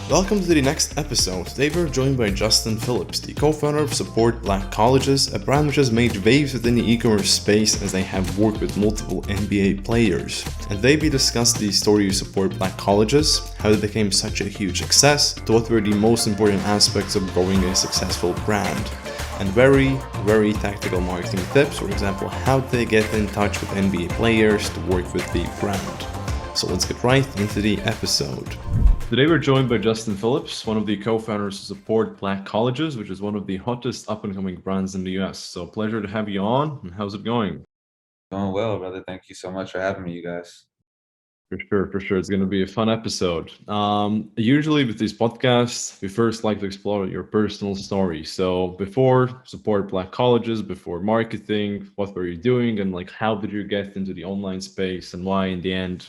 Welcome to the next episode. Today we're joined by Justin Phillips, the co-founder of Support Black Colleges, a brand which has made waves within the e-commerce space as they have worked with multiple NBA players. And today we discuss the story of Support Black Colleges, how they became such a huge success, to what were the most important aspects of growing a successful brand, and very tactical marketing tips. For example, how they get in touch with NBA players to work with the brand. So let's get right into the episode. Today we're joined by Justin Phillips, one of the co-founders of Support Black Colleges, which is one of the hottest up-and-coming brands in the US. So pleasure to have you on. And how's it going? Doing well, brother. Thank you so much for having me, you guys. For sure. It's going to be a fun episode. Usually with these podcasts, we first like to explore your personal story. So before Support Black Colleges, before marketing, what were you doing? And how did you get into the online space and why in the end,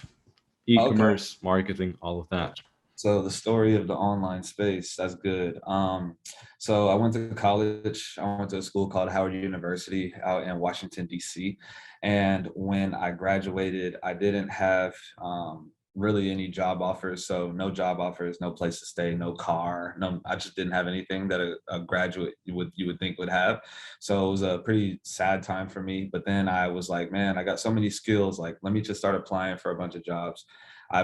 Okay. e-commerce, marketing, all of that? So the story of the online space, that's good. So I went to college. I went to a school called Howard University out in Washington, D.C. And when I graduated, I didn't have really any job offers. So no job offers, no place to stay, no car. No, I just didn't have anything that a graduate you would think would have. So it was a pretty sad time for me. But then I was like, man, I got so many skills. Like, let me just start applying for a bunch of jobs. I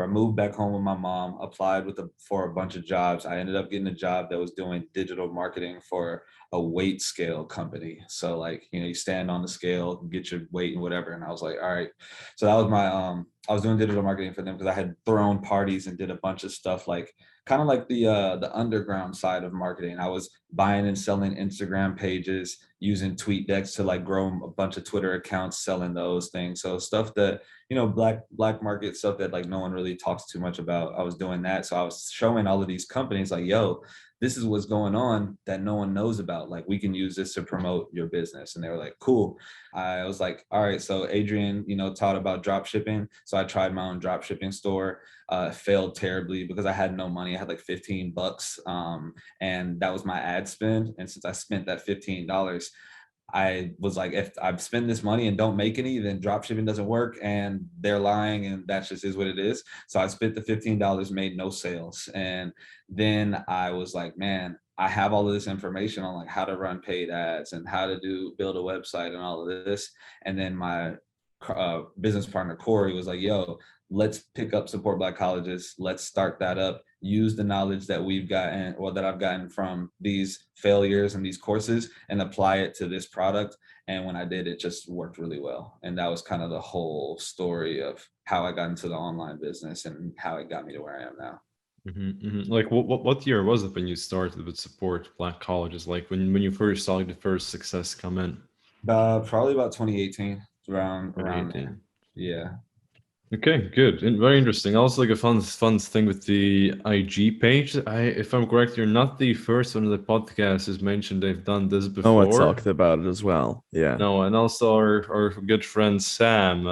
moved back home with my mom, applied for a bunch of jobs. I ended up getting a job that was doing digital marketing for a weight scale company. So you stand on the scale, get your weight and whatever. And I was like, all right. So that was I was doing digital marketing for them because I had thrown parties and did a bunch of stuff kind of like the underground side of marketing. I was buying and selling Instagram pages, using tweet decks to grow a bunch of Twitter accounts, selling those things. So stuff that black market stuff that no one really talks too much about. I was doing that. So I was showing all of these companies like, yo, this is what's going on that no one knows about. Like, we can use this to promote your business. And they were like, cool. I was like, all right. So Adrian, taught about drop shipping. So I tried my own drop shipping store. Failed terribly because I had no money. I had like $15. And that was my ad spend. And since I spent that $15, I was like, if I spend this money and don't make any, then drop shipping doesn't work and they're lying and that just is what it is. So I spent the $15, made no sales. And then I was like, man, I have all of this information on how to run paid ads and how to build a website and all of this. And then my business partner, Corey, was like, yo, let's pick up Support Black Colleges. Let's start that up. Use the knowledge that we've gotten or that I've gotten from these failures and these courses and apply it to this product. And when I did, it just worked really well. And that was kind of the whole story of how I got into the online business and how it got me to where I am now. What year was it when you started with Support Black Colleges? Like when you first saw the first success come in? Probably about 2018, around there. 2018. Yeah. Okay, good and very interesting. Also, like a fun thing with the IG page. If I'm correct, you're not the first one of the podcast has mentioned they've done this Oh, I before. talked about it as well. Yeah. No, and also our good friend Sam,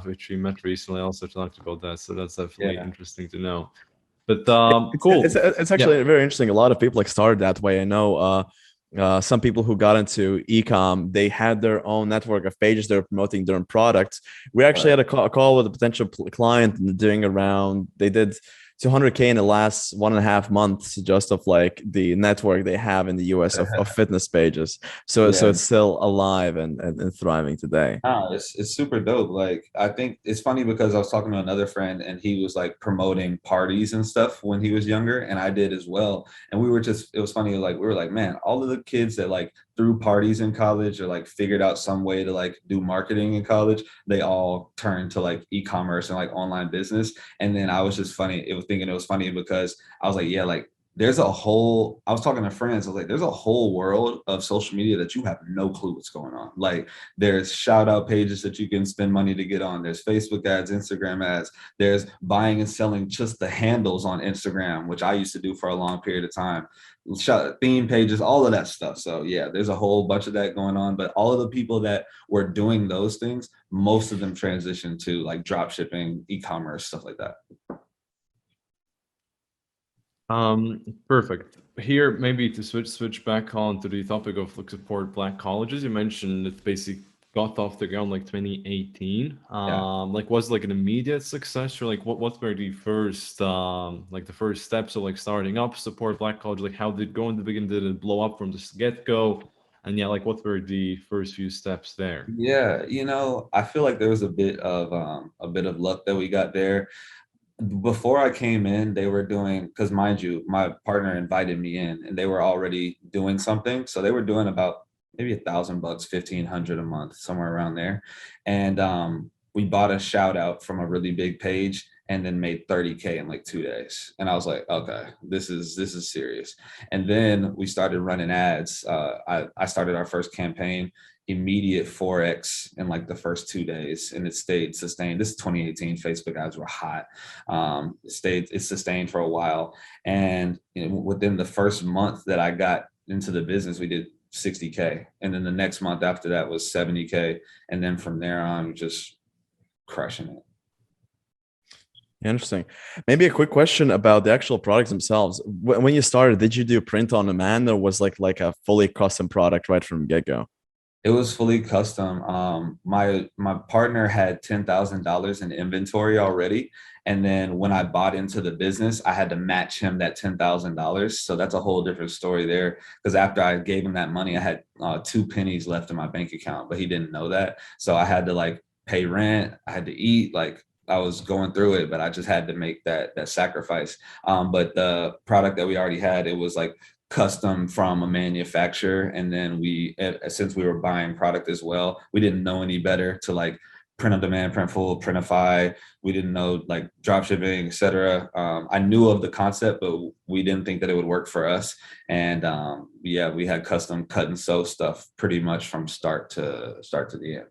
which we met recently, also talked about that. So that's definitely Yeah. interesting to know. But It's cool. it's actually very interesting. A lot of people started that way. I know some people who got into ecom, they had their own network of pages they were promoting their own products. We actually had a call with a potential client doing around, they did 200K in the last 1.5 months just of the network they have in the US of fitness pages. So it's still alive and thriving today. It's super dope. I think it's funny because I was talking to another friend and he was promoting parties and stuff when he was younger, and I did as well. And it was funny, we were like, man, all of the kids that threw parties in college or figured out some way to do marketing in college, they all turned to e-commerce and online business. And then I was just thinking it was funny because I was like, yeah, I was talking to friends, I was like, there's a whole world of social media that you have no clue what's going on. There's shout out pages that you can spend money to get on. There's Facebook ads, Instagram ads. There's buying and selling just the handles on Instagram, which I used to do for a long period of time. Theme pages, all of that stuff. So yeah, there's a whole bunch of that going on. But all of the people that were doing those things, most of them transitioned to drop shipping, e-commerce, stuff like that. Perfect. Here, maybe to switch back on to the topic of Support Black Colleges. You mentioned it's basically got off the ground like 2018. Yeah. Like was like an immediate success, or like what were the first like the first steps of like starting up Support Black College? Like how did it go in the beginning? Did it blow up from the get-go? And yeah, like what were the first few steps there? Yeah, I feel like there was a bit of luck that we got there. Before I came in, they were doing, because mind you, my partner invited me in and they were already doing something. So they were doing about maybe $1,000, 1,500 a month, somewhere around there. And we bought a shout out from a really big page and then made 30K in like 2 days. And I was like, okay, this is serious. And then we started running ads. I started our first campaign, immediate 4x in like the first 2 days, and it stayed sustained. This is 2018. Facebook ads were hot. It sustained for a while, and within the first month that I got into the business, we did 60K, and then the next month after that was 70K, and then from there on, just crushing it. Interesting. Maybe a quick question about the actual products themselves. When you started, did you do print on demand, or was like a fully custom product right from get go? It was fully custom. My partner had $10,000 in inventory already, and then when I bought into the business, I had to match him that $10,000. So that's a whole different story there. Because after I gave him that money, I had 2 pennies left in my bank account, but he didn't know that. So I had to like pay rent. I had to eat. Like I was going through it, but I just had to make that sacrifice. But the product that we already had, it was like custom from a manufacturer, and then since we were buying product as well, we didn't know any better to like print on demand, Printful, Printify. We didn't know like drop shipping, etc. I knew of the concept, but we didn't think that it would work for us. And yeah, we had custom cut and sew stuff pretty much from start to the end.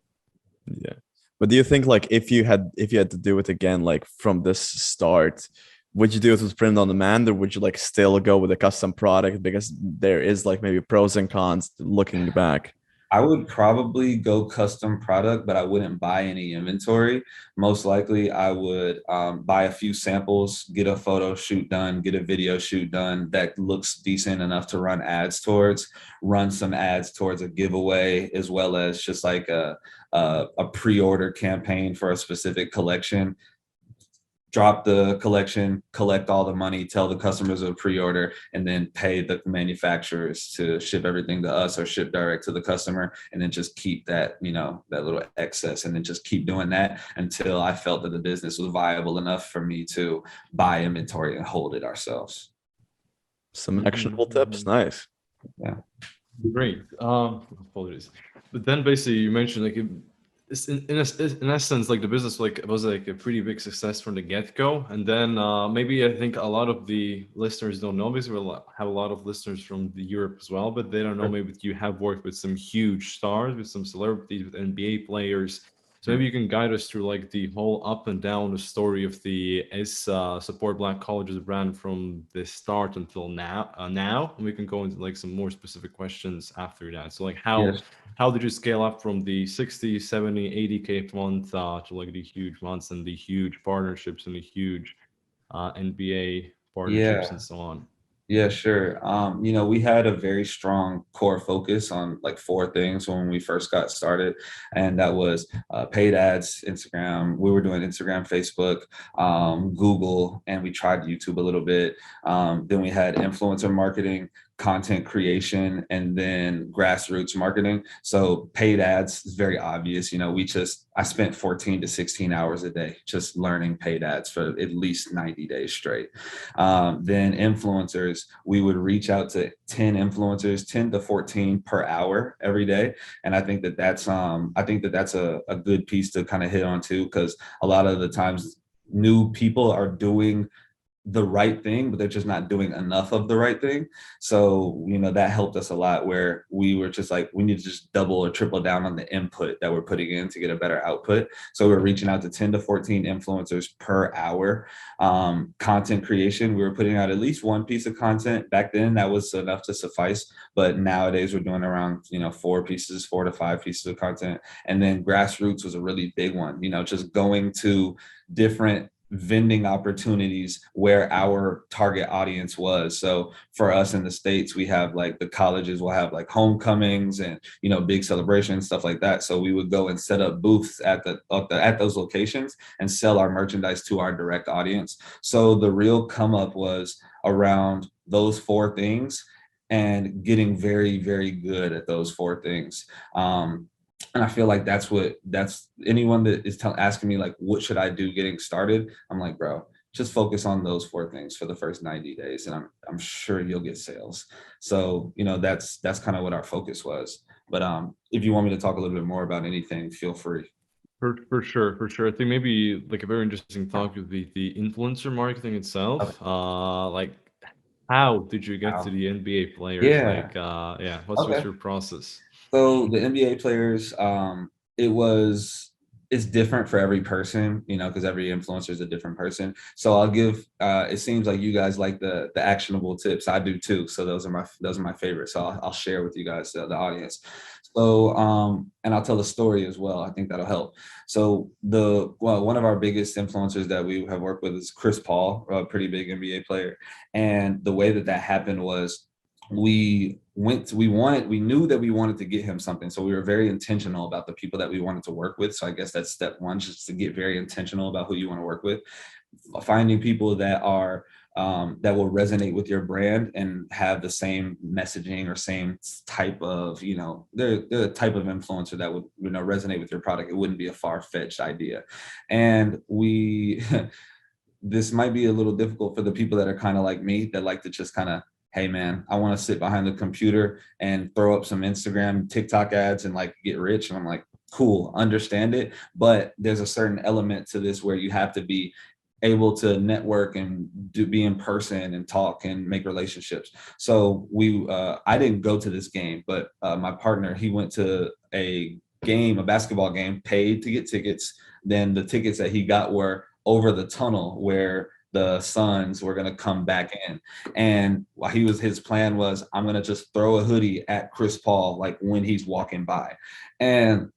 Yeah. But do you think like if you had to do it again, like from this start, would you do it with print on demand, or would you like still go with a custom product, because there is like maybe pros and cons looking back? I would probably go custom product, but I wouldn't buy any inventory. Most likely, I would buy a few samples, get a photo shoot done, get a video shoot done that looks decent enough to run ads towards, run some ads towards a giveaway, as well as just like a pre-order campaign for a specific collection. Drop the collection, collect all the money, tell the customers of pre-order, and then pay the manufacturers to ship everything to us or ship direct to the customer, and then just keep that, that little excess, and then just keep doing that until I felt that the business was viable enough for me to buy inventory and hold it ourselves. Some actionable tips. Nice. Yeah. Great. Apologies. But then basically you mentioned like it's in essence like the business like was like a pretty big success from the get-go, and then maybe I think a lot of the listeners don't know, because we have a lot of listeners from the Europe as well, but they don't know maybe that you have worked with some huge stars, with some celebrities, with NBA players. So maybe you can guide us through like the whole up and down the story of the Support Black Colleges brand from the start until now. And we can go into like some more specific questions after that. So like Yes. how did you scale up from the 60, 70, 80K month to like the huge months and the huge partnerships and the huge NBA partnerships Yeah. and so on? Yeah, sure. We had a very strong core focus on like 4 things when we first got started, and that was paid ads, Instagram. We were doing Instagram, Facebook, Google, and we tried YouTube a little bit. Then we had influencer marketing, content creation, and then grassroots marketing. So paid ads is very obvious. I spent 14 to 16 hours a day just learning paid ads for at least 90 days straight. Then influencers, we would reach out to 10 influencers, 10 to 14 per hour every day. And I think that's a good piece to kind of hit on too, because a lot of the times new people are doing the right thing, but they're just not doing enough of the right thing. So, that helped us a lot, where we were just like, we need to just double or triple down on the input that we're putting in to get a better output. So we're reaching out to 10 to 14 influencers per hour. Content creation, we were putting out at least one piece of content. Back then that was enough to suffice, but nowadays we're doing around, 4 to 5 pieces of content. And then grassroots was a really big one, just going to different vending opportunities where our target audience was. So for us in the States, we have like the colleges will have like homecomings and, you know, big celebrations, stuff like that. So we would go and set up booths at those locations and sell our merchandise to our direct audience. So the real come up was around those four things and getting very, very good at those four things. And I feel like that's anyone that is asking me like, what should I do getting started? I'm like, bro, just focus on those four things for the first 90 days, and I'm sure you'll get sales. So, you know, that's kind of what our focus was. But if you want me to talk a little bit more about anything, feel free. For sure, for sure. I think maybe like a very interesting topic would be the influencer marketing itself. Okay. Like how did you get to Wow. the NBA players? Yeah. Like, yeah, what's Okay. your process? So the NBA players, it was it's different for every person, you know, because every influencer is a different person. So I'll give. It seems like you guys like the actionable tips. I do too. So those are my favorites. So I'll share with you guys, the audience. So and I'll tell a story as well. I think that'll help. So one of our biggest influencers that we have worked with is Chris Paul, a pretty big NBA player, and the way that happened was we knew that we wanted to get him something, so we were very intentional about the people that we wanted to work with. So I guess that's step one, just to get very intentional about who you want to work with, finding people that are that will resonate with your brand and have the same messaging or same type of, you know, they're the type of influencer that would, you know, resonate with your product. It wouldn't be a far-fetched idea. And we this might be a little difficult for the people that are kind of like me, that like to just kind of, hey man, I want to sit behind the computer and throw up some Instagram, TikTok ads and like get rich. And I'm like, cool, understand it. But there's a certain element to this where you have to be able to network and be in person and talk and make relationships. So I didn't go to this game, but my partner, he went to a basketball game, paid to get tickets. Then the tickets that he got were over the tunnel where the Suns were going to come back in. And while his plan was, I'm going to just throw a hoodie at Chris Paul, like when he's walking by. And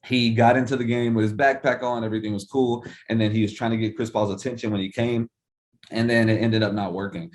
he got into the game with his backpack on, everything was cool. And then he was trying to get Chris Paul's attention when he came. And then it ended up not working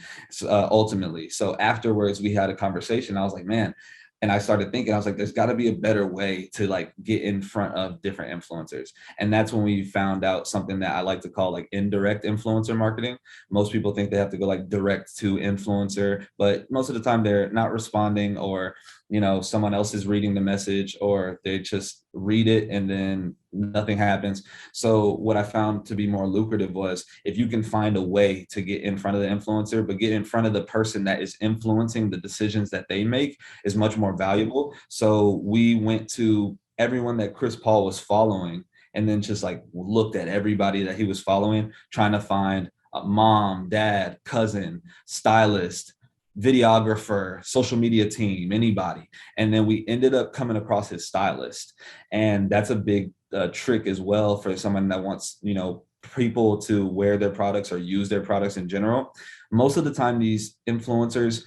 ultimately. So afterwards, we had a conversation. I was like, man, and I started thinking, I was like, there's got to be a better way to like get in front of different influencers. And that's when we found out something that I like to call like indirect influencer marketing. Most people think they have to go like direct to influencer, but most of the time they're not responding, or, you know, someone else is reading the message, or they just read it and then nothing happens. So what I found to be more lucrative was if you can find a way to get in front of the influencer, but get in front of the person that is influencing the decisions that they make, is much more valuable. So we went to everyone that Chris Paul was following and then just like looked at everybody that he was following, trying to find a mom, dad, cousin, stylist, videographer, social media team, anybody. And then we ended up coming across his stylist. And that's a big trick as well for someone that wants, you know, people to wear their products or use their products in general. Most of the time, these influencers,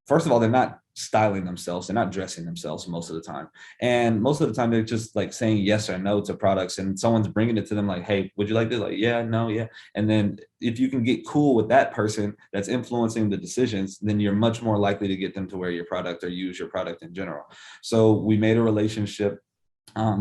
first of all, they're not styling themselves. They're not dressing themselves most of the time. And most of the time, they're just like saying yes or no to products. And someone's bringing it to them like, hey, would you like this? Like, yeah, no, yeah. And then if you can get cool with that person that's influencing the decisions, then you're much more likely to get them to wear your product or use your product in general. So we made a relationship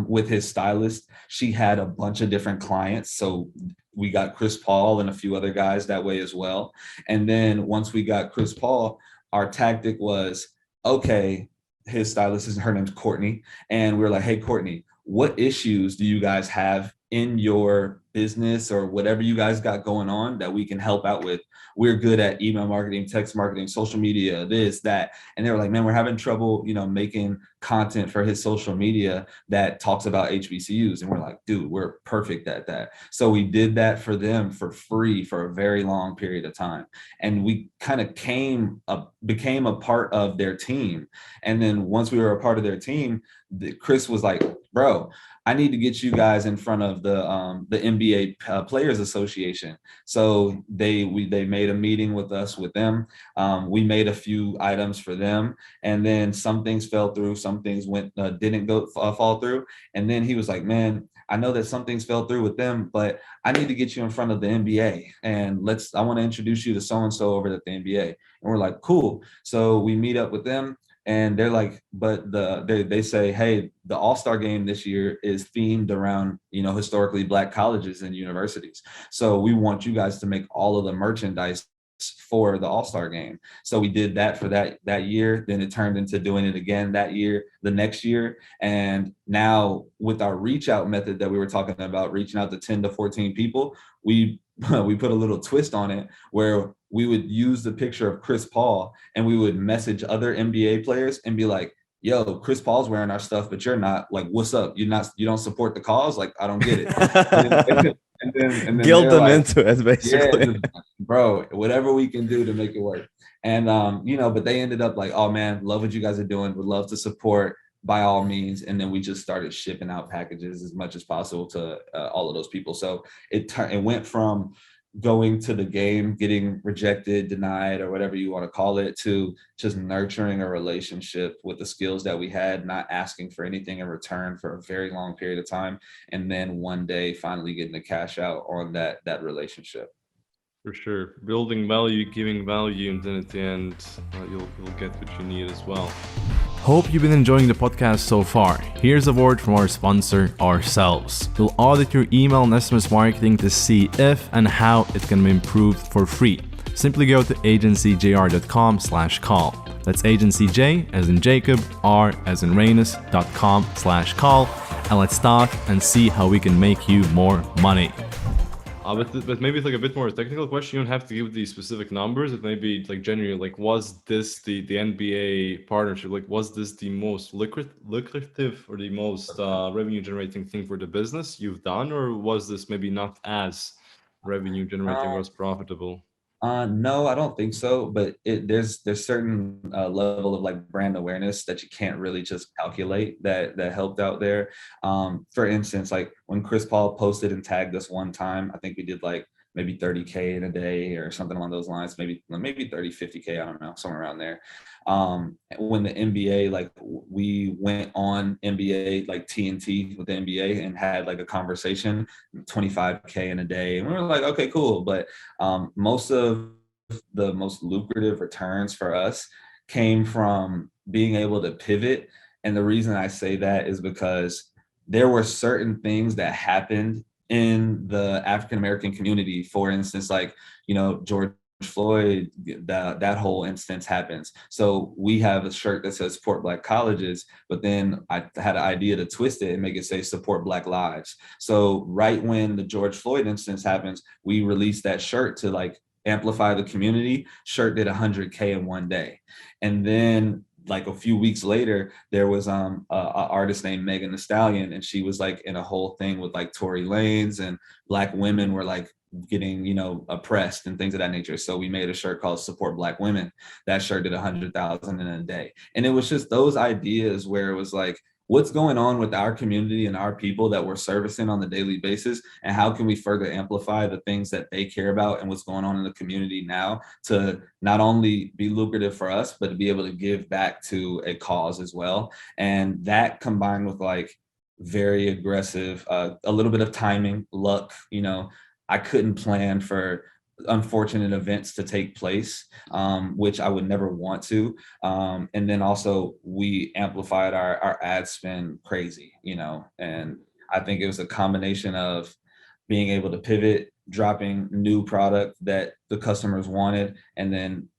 with his stylist. She had a bunch of different clients. So we got Chris Paul and a few other guys that way as well. And then once we got Chris Paul, our tactic was, okay, his stylist, her name's Courtney. And we we're like, hey, Courtney, what issues do you guys have in your business or whatever you guys got going on that we can help out with? We're good at email marketing, text marketing, social media, this, that. And they were like, man, we're having trouble, you know, making content for his social media that talks about HBCUs. And we're like, dude, we're perfect at that. So we did that for them for free for a very long period of time. And we kind of became a part of their team. And then once we were a part of their team, Chris was like, bro, I need to get you guys in front of the NBA Players Association. So they made a meeting with us, with them. We made a few items for them, and then some things fell through, some things didn't fall through. And then he was like, man, I know that some things fell through with them, but I need to get you in front of the NBA, and I want to introduce you to so-and-so over at the NBA. And we're like, cool. So we meet up with them, and they're like, but they say, hey, the All-Star game this year is themed around, historically Black colleges and universities. So we want you guys to make all of the merchandise for the All-Star game. So we did that for that year. Then it turned into doing it again that year, the next year. And now with our reach out method that we were talking about, reaching out to 10 to 14 people, we put a little twist on it where we would use the picture of Chris Paul and we would message other NBA players and be like, yo, Chris Paul's wearing our stuff, but you're not. Like, what's up? You don't support the cause? Like, I don't get it. And then Guilt them like, into it, basically. yeah, bro, whatever we can do to make it work. And but they ended up like, oh man, love what you guys are doing, would love to support by all means. And then we just started shipping out packages as much as possible to all of those people. So it went from going to the game, getting rejected, denied, or whatever you want to call it, to just nurturing a relationship with the skills that we had, not asking for anything in return for a very long period of time. And then one day finally getting the cash out on that relationship. For sure. Building value, giving value, and then at the end, you'll get what you need as well. Hope you've been enjoying the podcast so far. Here's a word from our sponsor, ourselves. We'll audit your email and SMS marketing to see if and how it can be improved for free. Simply go to agencyjr.com/call. That's agencyj as in Jacob, R as in Rainus.com/call, and let's talk and see how we can make you more money. But maybe it's like a bit more technical question. You don't have to give these specific numbers. It may be like generally, like, was this the NBA partnership? Like, was this the most lucrative or the most revenue generating thing for the business you've done, or was this maybe not as revenue generating or as profitable? No, I don't think so. But there's certain level of like brand awareness that you can't really just calculate that helped out there. For instance, like when Chris Paul posted and tagged us one time, I think we did like maybe 30K in a day or something along those lines, maybe 30, 50K, I don't know, somewhere around there. When the NBA, like we went on NBA, like TNT with the NBA and had like a conversation, 25K in a day. And we were like, okay, cool. But most of the most lucrative returns for us came from being able to pivot. And the reason I say that is because there were certain things that happened in the African-American community. For instance, like, George Floyd, that whole instance happens. So we have a shirt that says support Black colleges, but then I had an idea to twist it and make it say support Black lives. So right when the George Floyd instance happens, we released that shirt to like amplify the community. Shirt did 100K in one day. And then like a few weeks later, there was a artist named Megan Thee Stallion, and she was like in a whole thing with like Tory Lanez, and Black women were like getting, oppressed and things of that nature. So we made a shirt called Support Black Women. That shirt did 100,000 in a day. And it was just those ideas where it was like, what's going on with our community and our people that we're servicing on the daily basis, and how can we further amplify the things that they care about and what's going on in the community now to not only be lucrative for us, but to be able to give back to a cause as well. And that combined with like very aggressive, a little bit of timing, luck, I couldn't plan for unfortunate events to take place, which I would never want to. And then also we amplified our ad spend crazy, and I think it was a combination of being able to pivot, dropping new product that the customers wanted, and then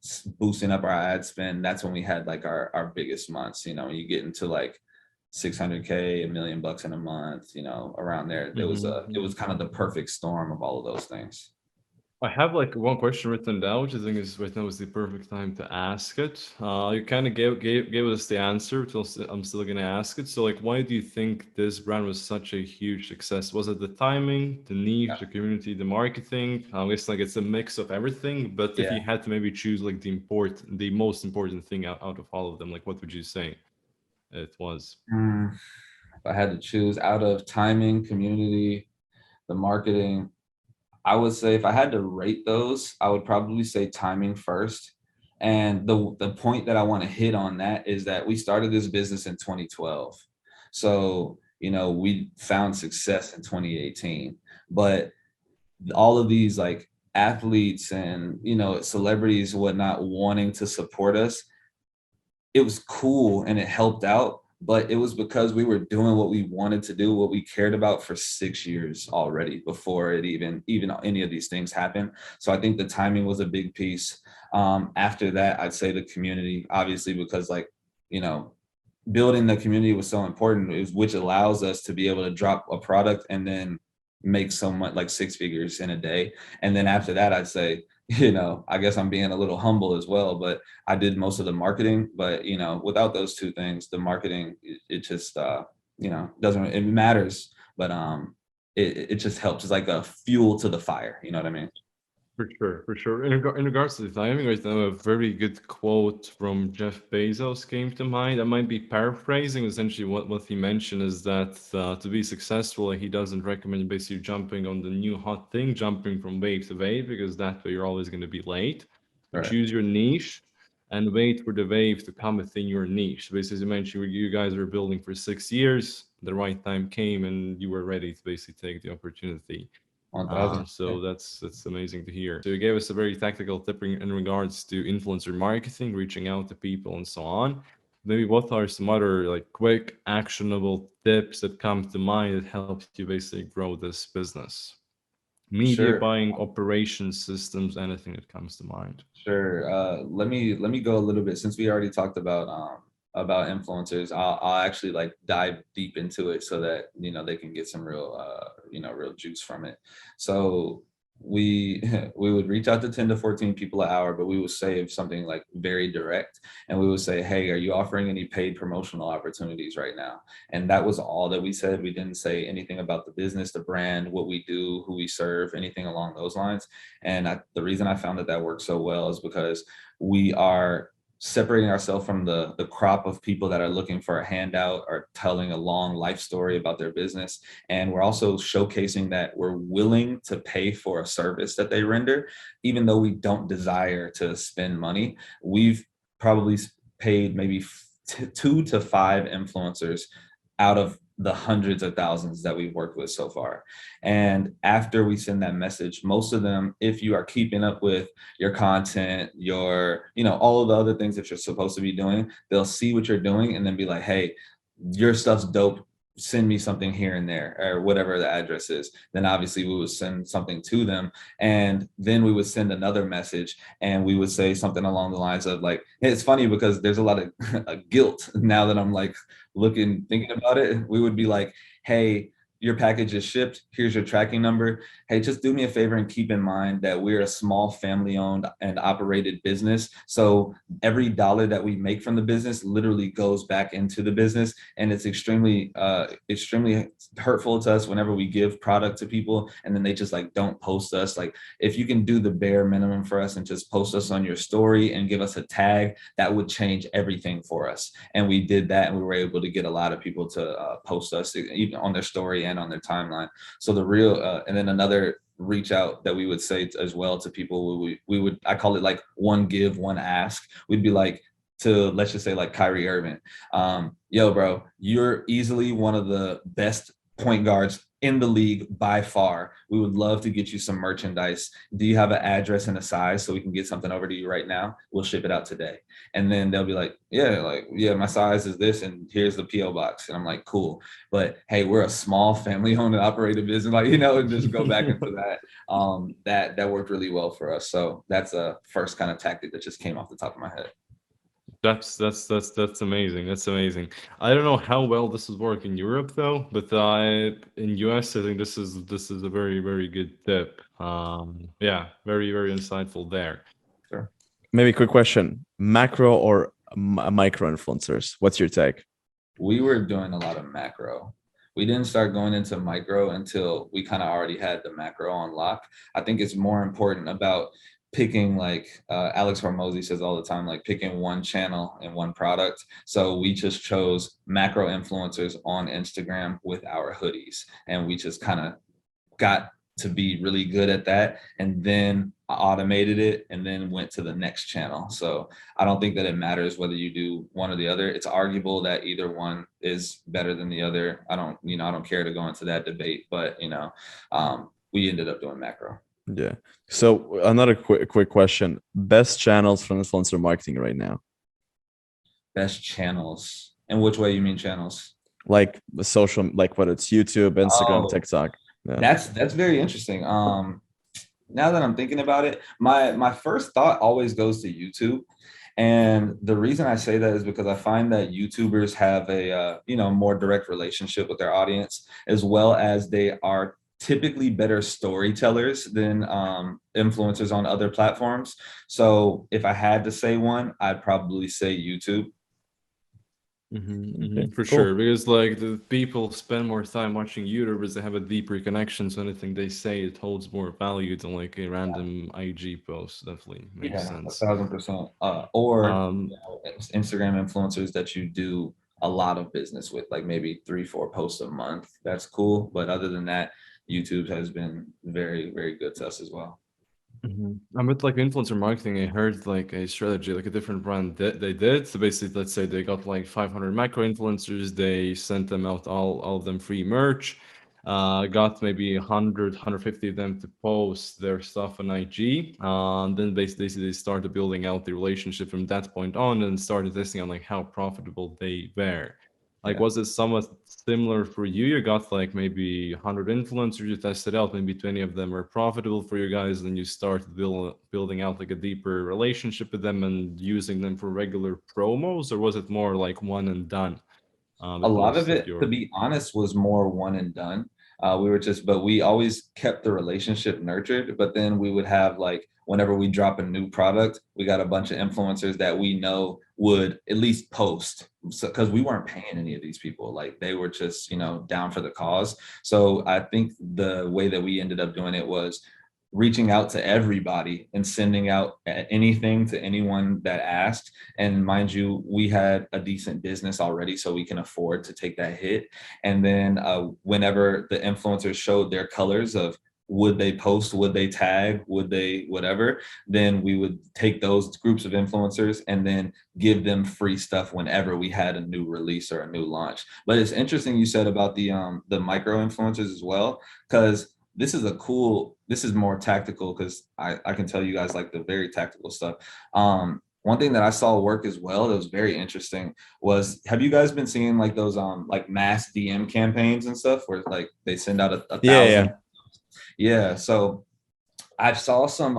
boosting up our ad spend. That's when we had like our biggest months, you get into like 600K, $1 million in a month, around there. It was kind of the perfect storm of all of those things. I have like one question written down, which I think is right now is the perfect time to ask it. You kind of gave us the answer, but I'm still gonna ask it. So like, why do you think this brand was such a huge success? Was it the timing, the niche, the community, the marketing? I guess like it's a mix of everything. But if you had to maybe choose like the most important thing out of all of them, like what would you say it was? If I had to choose out of timing, community, the marketing, I would say if I had to rate those, I would probably say timing first. And the point that I want to hit on that is that we started this business in 2012. So we found success in 2018. But all of these like athletes and, celebrities, whatnot, wanting to support us, it was cool and it helped out, but it was because we were doing what we wanted to do, what we cared about for 6 years already before it even any of these things happened. So I think the timing was a big piece. After that, I'd say the community, obviously, because like, you know, building the community was so important, which allows us to be able to drop a product and then make so much, like 6 figures in a day. And then after that, I'd say, I guess I'm being a little humble as well, but I did most of the marketing. But without those two things, the marketing, it just doesn't, it matters, but it just helps. It's like a fuel to the fire. You know what I mean? For sure, for sure. In regards to the timing, right now, a very good quote from Jeff Bezos came to mind. I might be paraphrasing. Essentially, what he mentioned is that to be successful, he doesn't recommend basically jumping on the new hot thing, jumping from wave to wave, because that way you're always going to be late. So Right. choose your niche and wait for the wave to come within your niche. So basically, as you mentioned, you guys were building for 6 years. The right time came, and you were ready to basically take the opportunity. 1,000. So that's amazing to hear. So you gave us a very tactical tip in regards to influencer marketing, reaching out to people and so on. Maybe what are some other like quick actionable tips that come to mind that helps you basically grow this business? Media Sure. buying, operations systems, anything that comes to mind. Sure. Let me go a little bit, since we already talked about influencers. I'll actually like dive deep into it so that they can get some real juice from it. So we we would reach out to 10 to 14 people an hour, but we would say something like very direct, and we would say, hey, are you offering any paid promotional opportunities right now? And that was all that we said. We didn't say anything about the business, the brand, what we do, who we serve, anything along those lines. And the reason I found that works so well is because we are separating ourselves from the crop of people that are looking for a handout or telling a long life story about their business. And we're also showcasing that we're willing to pay for a service that they render, even though we don't desire to spend money. We've probably paid maybe 2 to 5 influencers out of the hundreds of thousands that we've worked with so far. And after we send that message, most of them, if you are keeping up with your content, all of the other things that you're supposed to be doing, they'll see what you're doing and then be like, hey, your stuff's dope. Send me something here and there, or whatever the address is. Then obviously we would send something to them, and then we would send another message, and we would say something along the lines of like, hey, it's funny because there's a lot of guilt now that I'm like thinking about it. We would be like, hey, your package is shipped. Here's your tracking number. Hey, just do me a favor and keep in mind that we're a small family-owned and operated business. So every dollar that we make from the business literally goes back into the business. And it's extremely hurtful to us whenever we give product to people and then they just like don't post us. Like, if you can do the bare minimum for us and just post us on your story and give us a tag, that would change everything for us. And we did that, and we were able to get a lot of people to post us even on their story and on their timeline. So the real and then another reach out that we would say as well to people, we would, I call it like one give, one ask. We'd be like, to, let's just say like Kyrie Irving, yo bro, you're easily one of the best point guards in the league by far. We would love to get you some merchandise. Do you have an address and a size so we can get something over to you right now? We'll ship it out today. And then they'll be like, yeah, my size is this, and here's the PO box. And I'm like, cool. But hey, we're a small family-owned and operated business, and just go back into that. That worked really well for us. So that's a first kind of tactic that just came off the top of my head. That's amazing. That's amazing. I don't know how well this would work in Europe though, but in US I think this is a very, very good tip. Yeah, very, very insightful there. Sure. Maybe a quick question: macro or micro influencers? What's your take? We were doing a lot of macro. We didn't start going into micro until we kind of already had the macro on lock. I think it's more important about picking, like Alex Hormozy says all the time, like picking one channel and one product. So we just chose macro influencers on Instagram with our hoodies, and we just kind of got to be really good at that, and then I automated it and then went to the next channel. So I don't think that it matters whether you do one or the other. It's arguable that either one is better than the other. I don't care to go into that debate, but we ended up doing macro. Yeah. So another quick question: best channels for influencer marketing right now? Best channels. In which way you mean channels? Like the social, like whether it's YouTube, Instagram, Oh, TikTok. Yeah. that's very interesting. Now that I'm thinking about it, my first thought always goes to YouTube. And the reason I say that is because I find that YouTubers have a more direct relationship with their audience, as well as they are typically better storytellers than influencers on other platforms. So if I had to say one, I'd probably say YouTube. Okay, For cool. sure, because like the people spend more time watching YouTubers, they have a deeper connection, so anything they say it holds more value than like a random IG post. Definitely makes Yeah, sense. 1,000%. Or Um, Instagram influencers that you do a lot of business with, like maybe 3-4 posts a month. That's cool. But other than that, YouTube has been very, very good to us as well. And with like influencer marketing, I heard like a strategy, like a different brand that they did. So basically, let's say they got like 500 macro influencers, they sent them out all of them free merch, got maybe 100, 150 of them to post their stuff on IG. And then basically they started building out the relationship from that point on and started testing on like how profitable they were. Like, Yeah. was it somewhat similar for you? You got like maybe 100 influencers, you tested out, maybe 20 of them were profitable for you guys, and you started building out like a deeper relationship with them and using them for regular promos, or was it more like one and done A with lot of most of it, to your? be honest, was more one and done. But we always kept the relationship nurtured. But then we would have like, whenever we drop a new product, we got a bunch of influencers that we know would at least post. So, because we weren't paying any of these people, like they were just, down for the cause. So I think the way that we ended up doing it was reaching out to everybody and sending out anything to anyone that asked. And mind you, we had a decent business already, so we can afford to take that hit. And then whenever the influencers showed their colors of would they post, would they tag, would they whatever, then we would take those groups of influencers and then give them free stuff whenever we had a new release or a new launch. But it's interesting you said about the micro influencers as well, because this is more tactical, because I can tell you guys like the very tactical stuff. One thing that I saw work as well that was very interesting was, have you guys been seeing like those like mass DM campaigns and stuff where like they send out a Yeah, thousand? Yeah. So I saw some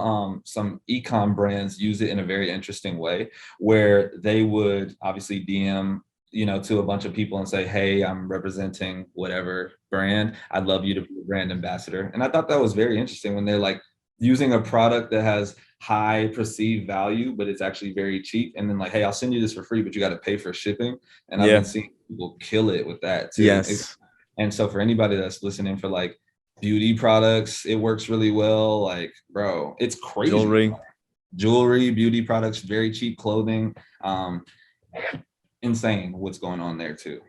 ecom brands use it in a very interesting way, where they would obviously DM, to a bunch of people and say, hey, I'm representing whatever brand. I'd love you to be a brand ambassador. And I thought that was very interesting when they're like using a product that has high perceived value, but it's actually very cheap. And then like, hey, I'll send you this for free, but you got to pay for shipping. And I've yeah, been seeing people kill it with that too. yes. And so for anybody that's listening for like beauty products, it works really well. Like, bro, it's crazy. Jewelry. Jewelry, beauty products, very cheap clothing. Insane what's going on there too.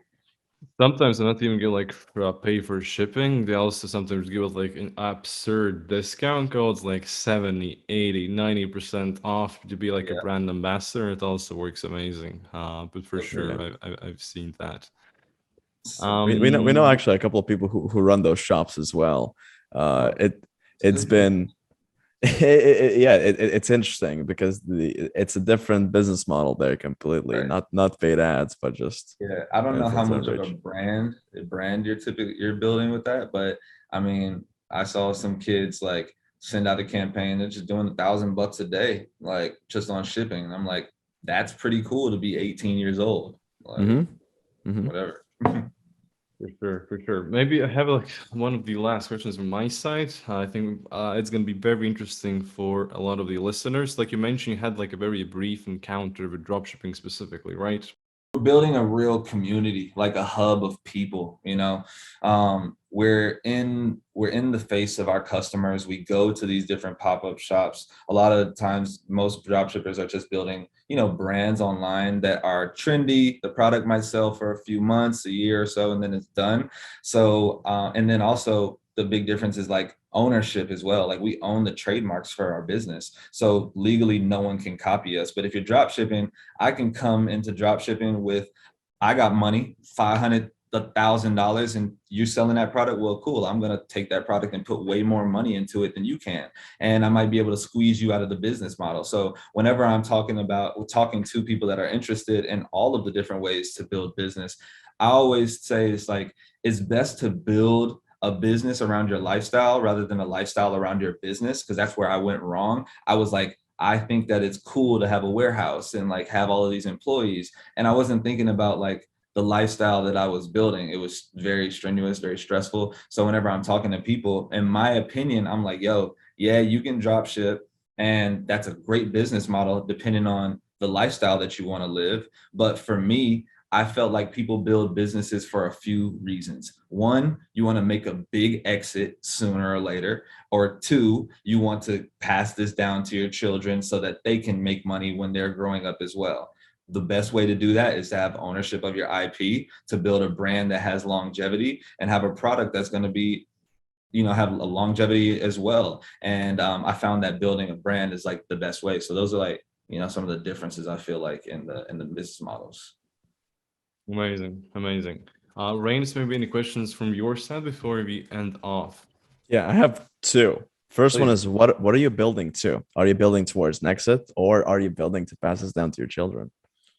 Sometimes they not even get like pay for shipping. They also sometimes give like an absurd discount codes, like 70, 80, 90% off to be like a Yeah. brand ambassador. It also works amazing. But for Yeah. sure, I've seen that. So We know actually a couple of people who run those shops as well. oh, It's been it's interesting because it's a different business model there completely. right. Not paid ads, but just Yeah, I don't know how influencer much of a reach. brand you're building with that, but I mean, I saw some kids like send out a campaign. They're just doing $1,000 a day, like just on shipping. And I'm like, that's pretty cool to be 18 years old. Like, Mm-hmm. Mm-hmm. whatever. For sure, for sure. Maybe I have like one of the last questions from my side. I think it's going to be very interesting for a lot of the listeners. Like you mentioned, you had like a very brief encounter with dropshipping specifically, right? We're building a real community, like a hub of people. We're in the face of our customers. We go to these different pop-up shops. A lot of times most dropshippers are just building brands online that are trendy. The product might sell for a few months, a year or so, and then it's done. So and then also the big difference is like ownership as well. Like we own the trademarks for our business. So legally no one can copy us. But if you're drop shipping, I can come into drop shipping with, I got money, $500,000, and you're selling that product. Well, cool. I'm going to take that product and put way more money into it than you can. And I might be able to squeeze you out of the business model. So whenever I'm talking to people that are interested in all of the different ways to build business, I always say it's best to build a business around your lifestyle rather than a lifestyle around your business. Cause that's where I went wrong. I was like, I think that it's cool to have a warehouse and like have all of these employees. And I wasn't thinking about like the lifestyle that I was building. It was very strenuous, very stressful. So whenever I'm talking to people, in my opinion, I'm like, yo, yeah, you can drop ship. And that's a great business model depending on the lifestyle that you want to live. But for me, I felt like people build businesses for a few reasons. One, you want to make a big exit sooner or later. Or two, you want to pass this down to your children so that they can make money when they're growing up as well. The best way to do that is to have ownership of your IP, to build a brand that has longevity and have a product that's going to be, have a longevity as well. And I found that building a brand is like the best way. So those are like, some of the differences I feel like in the business models. Amazing. Rains, maybe any questions from your side before we end off? Yeah, I have two. First one Please. is what are you building to? Are you building towards an exit, or are you building to pass this down to your children?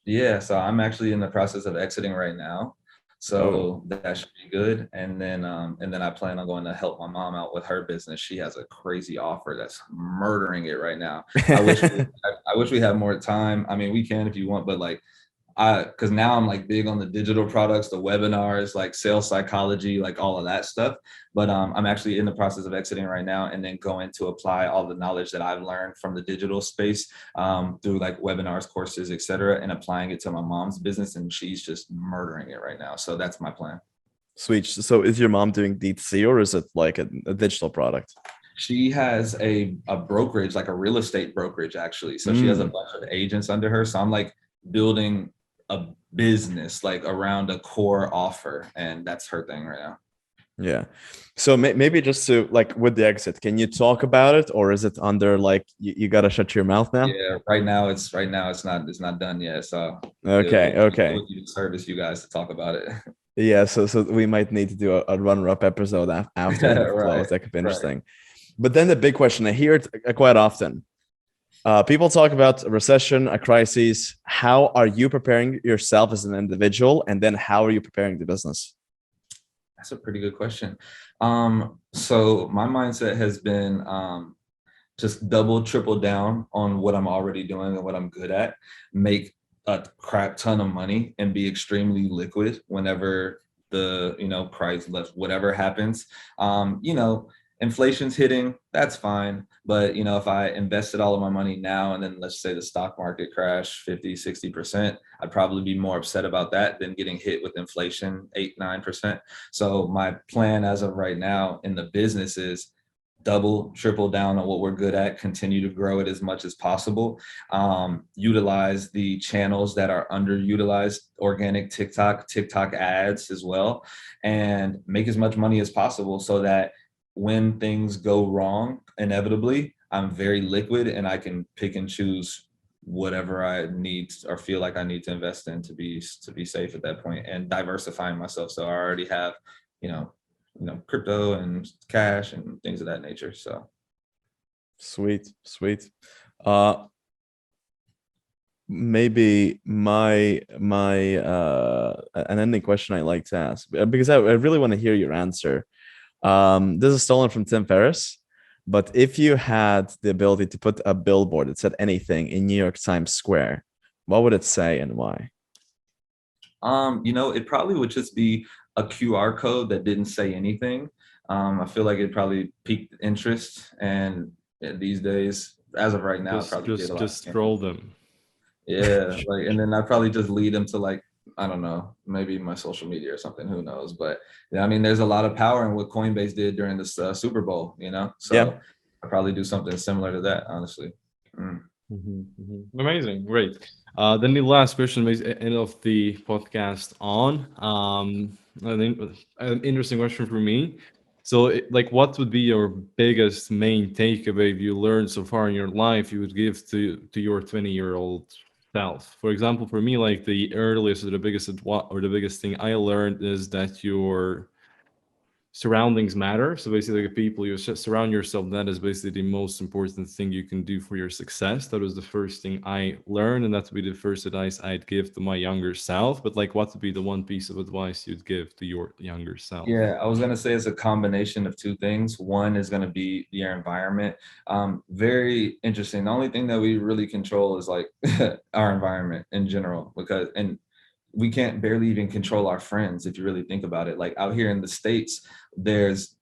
Yeah, so I'm actually in the process of exiting right now. So that should be good. And then I plan on going to help my mom out with her business. She has a crazy offer that's murdering it right now. I wish we had more time. I mean, we can if you want, but like because now I'm like big on the digital products, the webinars, like sales psychology, like all of that stuff. But I'm actually in the process of exiting right now and then going to apply all the knowledge that I've learned from the digital space through like webinars, courses, etc., and applying it to my mom's business. And she's just murdering it right now. So that's my plan. Sweet. So is your mom doing D2C, or is it like a digital product? She has a brokerage, like a real estate brokerage, actually. So she has a bunch of agents under her. So I'm like building a business like around a core offer, and that's her thing right now. Yeah. So maybe just to like with the exit, can you talk about it, or is it under like you got to shut your mouth now? Yeah, right now it's not done yet. So Okay. it would be service you guys to talk about it. Yeah. So we might need to do a runner-up episode after the Right, close. That could be interesting. But then the big question, I hear it quite often. People talk about a recession, a crisis. How are you preparing yourself as an individual, and then how are you preparing the business? That's a pretty good question. So my mindset has been just double, triple down on what I'm already doing and what I'm good at. Make a crap ton of money and be extremely liquid whenever the price left, whatever happens. Inflation's hitting, that's fine. But if I invested all of my money now and then let's say the stock market crash 50-60%, I'd probably be more upset about that than getting hit with inflation 8-9%. So my plan as of right now in the business is double, triple down on what we're good at, continue to grow it as much as possible, utilize the channels that are underutilized, organic TikTok ads as well, and make as much money as possible so that when things go wrong, inevitably, I'm very liquid and I can pick and choose whatever I need or feel like I need to invest in to be safe at that point, and diversifying myself. So I already have, crypto and cash and things of that nature. So Sweet. Maybe my an ending question I like to ask, because I really want to hear your answer. This is stolen from Tim Ferriss, but if you had the ability to put a billboard that said anything in New York Times Square, what would it say and why? it probably would just be a QR code that didn't say anything. I feel like it probably piqued interest, and these days, as of right now, just scroll them. Yeah, like, and then I'd probably just lead them to like, I don't know, maybe my social media or something. Who knows? But I mean, there's a lot of power in what Coinbase did during this Super Bowl. So Yeah. I'd probably do something similar to that, honestly. Amazing, great. Then the last question is end of the podcast on. I think an interesting question for me. So, like, what would be your biggest main takeaway you learned so far in your life you would give to your 20-year-old self? For example, for me, like the earliest or the biggest or the biggest thing I learned is that your surroundings matter. So basically, the people you surround yourself, that is basically the most important thing you can do for your success. That was the first thing I learned, and that would be the first advice I'd give to my younger self. But like, what would be the one piece of advice you'd give to your younger self? Yeah, I was gonna say it's a combination of two things. One is gonna be your environment. Very interesting. The only thing that we really control is like our environment in general, because and we can't barely even control our friends if you really think about it. Like out here in the States, there's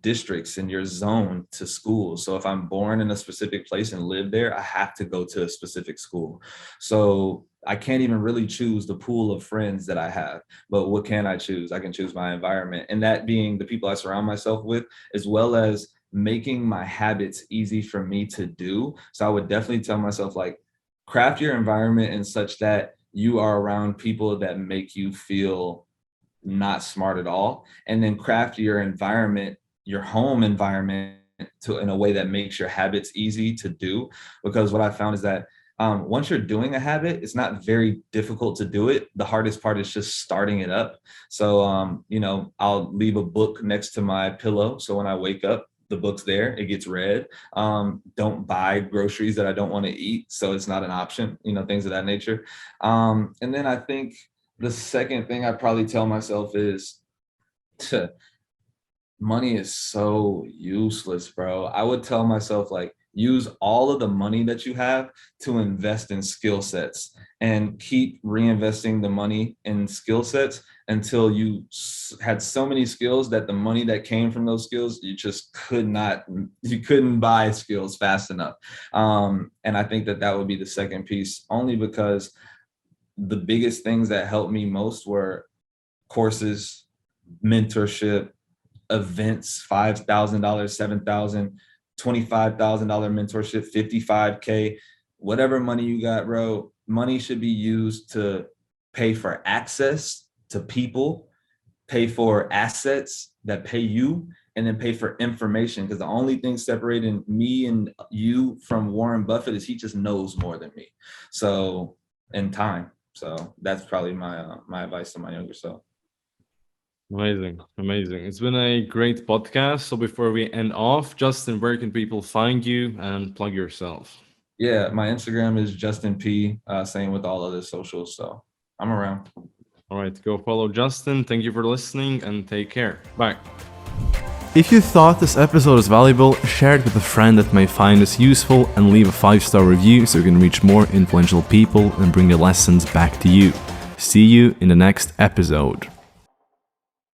districts and you're zoned to schools. So if I'm born in a specific place and live there, I have to go to a specific school. So I can't even really choose the pool of friends that I have. But what can I choose? I can choose my environment, and that being the people I surround myself with, as well as making my habits easy for me to do. So I would definitely tell myself, like, craft your environment in such that you are around people that make you feel not smart at all, and then craft your environment, your home environment, to in a way that makes your habits easy to do. Because what I found is that once you're doing a habit, it's not very difficult to do it. The hardest part is just starting it up. So I'll leave a book next to my pillow, so when I wake up, the book's there, it gets read. Don't buy groceries that I don't want to eat, so it's not an option, things of that nature. And then I think the second thing I probably tell myself is money is so useless, bro. I would tell myself, like, use all of the money that you have to invest in skill sets, and keep reinvesting the money in skill sets until you had so many skills that the money that came from those skills, you couldn't buy skills fast enough. And I think that would be the second piece, only because the biggest things that helped me most were courses, mentorship, events, $5,000, $7,000, $25,000 mentorship, 55K, whatever money you got, bro. Money should be used to pay for access to people, pay for assets that pay you, and then pay for information. Because the only thing separating me and you from Warren Buffett is he just knows more than me. So, and time. So that's probably my advice to my younger self. Amazing. It's been a great podcast. So before we end off, Justin, where can people find you, and plug yourself? Yeah, my Instagram is Justin P. Same with all other socials. So I'm around. All right, go follow Justin. Thank you for listening, and take care. Bye. If you thought this episode is valuable, share it with a friend that may find this useful, and leave a 5-star review so we can reach more influential people and bring the lessons back to you. See you in the next episode.